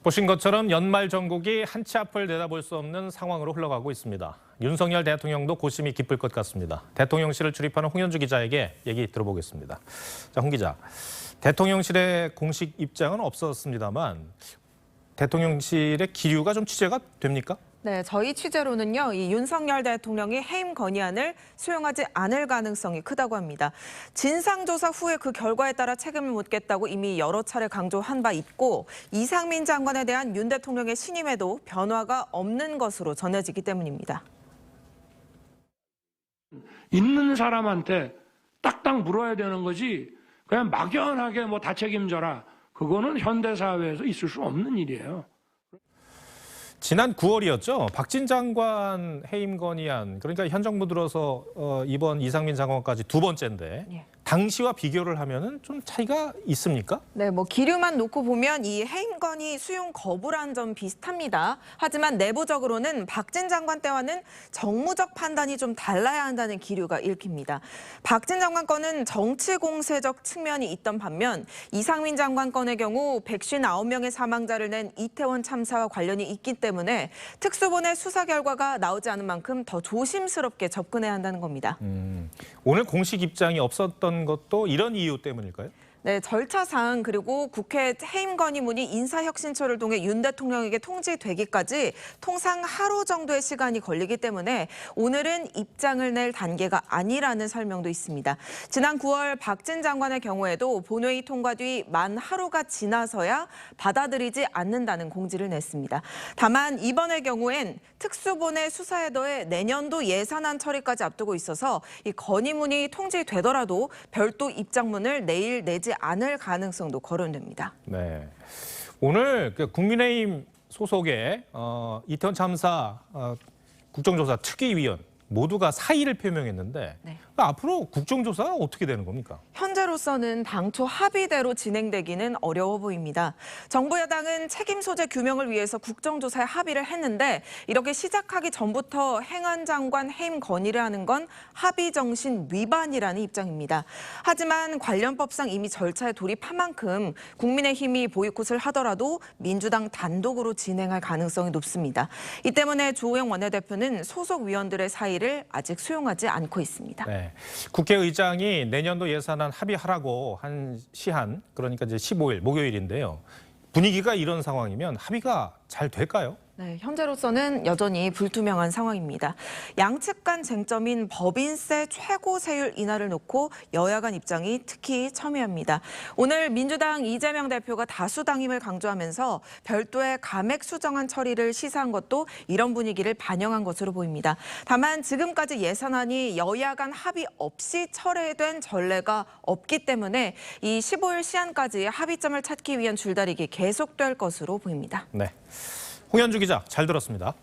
보신 것처럼 연말 전국이 한 치 앞을 내다볼 수 없는 상황으로 흘러가고 있습니다. 윤석열 대통령도 고심이 깊을 것 같습니다. 대통령실을 출입하는 홍현주 기자에게 얘기 들어보겠습니다. 자, 홍 기자, 대통령실의 공식 입장은 없었습니다만 대통령실의 기류가 좀 취재가 됩니까? 네, 저희 취재로는요, 이 윤석열 대통령이 해임 건의안을 수용하지 않을 가능성이 크다고 합니다. 진상조사 후에 그 결과에 따라 책임을 묻겠다고 이미 여러 차례 강조한 바 있고, 이상민 장관에 대한 윤 대통령의 신임에도 변화가 없는 것으로 전해지기 때문입니다. 있는 사람한테 딱딱 물어야 되는 거지, 그냥 막연하게 뭐 다 책임져라. 그거는 현대사회에서 있을 수 없는 일이에요. 지난 9월이었죠. 박진 장관 해임 건의안, 그러니까 현 정부 들어서 이번 이상민 장관까지 두 번째인데 예. 당시와 비교를 하면은 좀 차이가 있습니까? 네, 기류만 놓고 보면 이 해임 건의 수용 거부란 점 비슷합니다. 하지만 내부적으로는 박진 장관 때와는 정무적 판단이 좀 달라야 한다는 기류가 읽힙니다. 박진 장관 건은 정치 공세적 측면이 있던 반면 이상민 장관 건의 경우 159명의 사망자를 낸 이태원 참사와 관련이 있기 때문에 특수본의 수사 결과가 나오지 않은 만큼 더 조심스럽게 접근해야 한다는 겁니다. 오늘 공식 입장이 없었던 것도 이런 이유 때문일까요? 네, 절차상 그리고 국회 해임 건의문이 인사혁신처를 통해 윤 대통령에게 통지되기까지 통상 하루 정도의 시간이 걸리기 때문에 오늘은 입장을 낼 단계가 아니라는 설명도 있습니다. 지난 9월 박진 장관의 경우에도 본회의 통과 뒤 만 하루가 지나서야 받아들이지 않는다는 공지를 냈습니다. 다만 이번의 경우엔 특수본의 수사에 더해 내년도 예산안 처리까지 앞두고 있어서 이 건의문이 통지되더라도 별도 입장문을 내일 내지 않을 가능성도 거론됩니다. 네, 오늘 국민의힘 소속의 이태원 참사 국정조사 특위위원 모두가 사의를 표명했는데 네. 앞으로 국정조사가 어떻게 되는 겁니까? 현재로서는 당초 합의대로 진행되기는 어려워 보입니다. 정부 여당은 책임 소재 규명을 위해서 국정조사에 합의를 했는데 이렇게 시작하기 전부터 행안 장관 해임 건의를 하는 건 합의 정신 위반이라는 입장입니다. 하지만 관련법상 이미 절차에 돌입한 만큼 국민의힘이 보이콧을 하더라도 민주당 단독으로 진행할 가능성이 높습니다. 이 때문에 주호영 원내대표는 소속 위원들의 사의를 아직 수용하지 않고 있습니다. 네. 국회의장이 내년도 예산안 합의하라고 한 시한, 그러니까 이제 15일 목요일인데요. 분위기가 이런 상황이면 합의가 잘 될까요? 네, 현재로서는 여전히 불투명한 상황입니다. 양측 간 쟁점인 법인세 최고 세율 인하를 놓고 여야 간 입장이 특히 첨예합니다. 오늘 민주당 이재명 대표가 다수당임을 강조하면서 별도의 감액 수정안 처리를 시사한 것도 이런 분위기를 반영한 것으로 보입니다. 다만 지금까지 예산안이 여야 간 합의 없이 철회된 전례가 없기 때문에 이 15일 시한까지 합의점을 찾기 위한 줄다리기 계속될 것으로 보입니다. 네. 홍현주 기자, 잘 들었습니다.